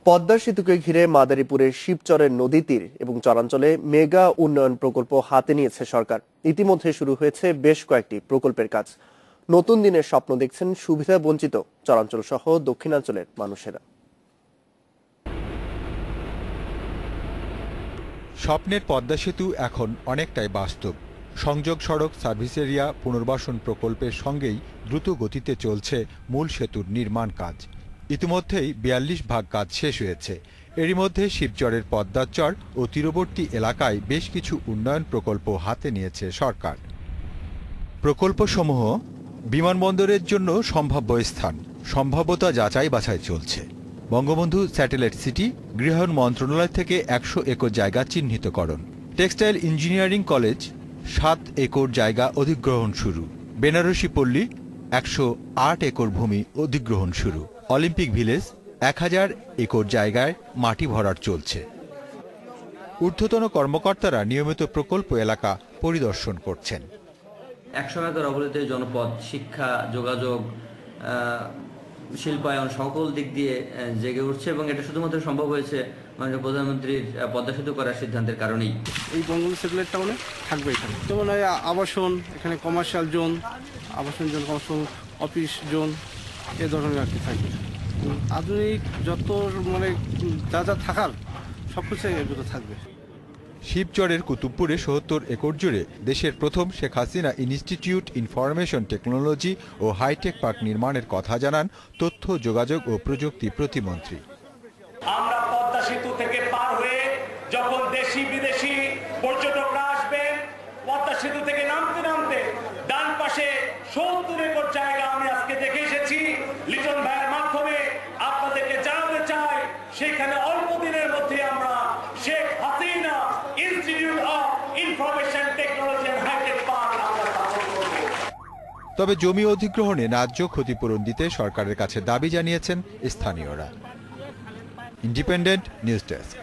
পদ্মা সেতুকে ঘিরে মাদারীপুরের শিবচরের নদী তীর এবং চরাঞ্চলে মেগা উন্নয়ন প্রকল্প হাতে নিয়েছে সরকার। ইতিমধ্যে শুরু হয়েছে বেশ কয়েকটি প্রকল্পের কাজ। নতুন দিনের স্বপ্ন দেখছেন সুবিধা বঞ্চিত চরাঞ্চল সহ দক্ষিণাঞ্চলের মানুষেরা। স্বপ্নের পদ্মা সেতু এখন অনেকটাই বাস্তব। সংযোগ সড়ক, সার্ভিস এরিয়া, পুনর্বাসন প্রকল্পের সঙ্গেই দ্রুত গতিতে চলছে মূল সেতুর নির্মাণ কাজ। ইতিমধ্যেই ৪২ কাজ শেষ হয়েছে। এরই মধ্যে শিবচরের পদ্মাচর ও তীরবর্তী এলাকায় বেশ কিছু উন্নয়ন প্রকল্প হাতে নিয়েছে সরকার। প্রকল্পসমূহ বিমানবন্দরের জন্য সম্ভাব্য স্থান, সম্ভাব্যতা যাচাই বাছাই চলছে। বঙ্গবন্ধু স্যাটেলাইট সিটি, গৃহায়ণ মন্ত্রণালয় থেকে ১০০ একর জায়গা চিহ্নিতকরণ। টেক্সটাইল ইঞ্জিনিয়ারিং কলেজ ৭ একর জায়গা অধিগ্রহণ শুরু। বেনারসি পল্লী ১০৮ একর ভূমি অধিগ্রহণ শুরু। অলিম্পিক ভিলেজ ১০০০ একর জায়গায় মাটি ভরাট চলছে। ঊর্ধ্বতন কর্মকর্তারা নিয়মিত প্রকল্প এলাকা পরিদর্শন করছেন। ১০০ একর অবহেলিত জনপদ শিক্ষা, যোগাযোগ, শিল্পায়ন সকল দিক দিয়ে জেগে উঠছে এবং এটা শুধুমাত্র সম্ভব হয়েছে মাননীয় প্রধানমন্ত্রীর পদ্মা সেতু করার সিদ্ধান্তের কারণেই। এই বঙ্গবন্ধু স্যাটেলাইট টাউনে থাকবে এখানে, যেমন আবাসন, এখানে কমার্শিয়াল জোন, আবাসন জোন, কমার্শিয়াল অফিস জোন, এ ধরনের আর কি থাকবে। আধুনিক যত যা যা থাকার সব কিছু এগুলো থাকবে। শিবচরের কুতুবপুরে ৭০ একর জুড়ে দেশের প্রথম Sheikh Hasina institute information technology ও হাইটেক পার্ক নির্মাণের কথা জানান তথ্য, যোগাযোগ ও প্রযুক্তি প্রতিমন্ত্রী। আমরা পদ্মা সেতু থেকে পার হয়ে যখন দেশি বিদেশি পর্যটকরা আসবেন, পদ্মা সেতু থেকে নামতে নামতে ডান পাশে ৭০ একর জায়গা আমি আজকে দেখে এসেছি। লিটন ভাইয়ের মাধ্যমে আপনাদেরকে জানাতে চাই, সেখানে অল্প দিনের মধ্যে আমরা Sheikh Hasina Institute of Information Technology and hi-tech park আমরা স্থাপন করব। তবে জমি অধিগ্রহণে ন্যায্য ক্ষতিপূরণ দিতে সরকারের কাছে দাবি জানিয়েছেন স্থানীয়রা। Independent news desk.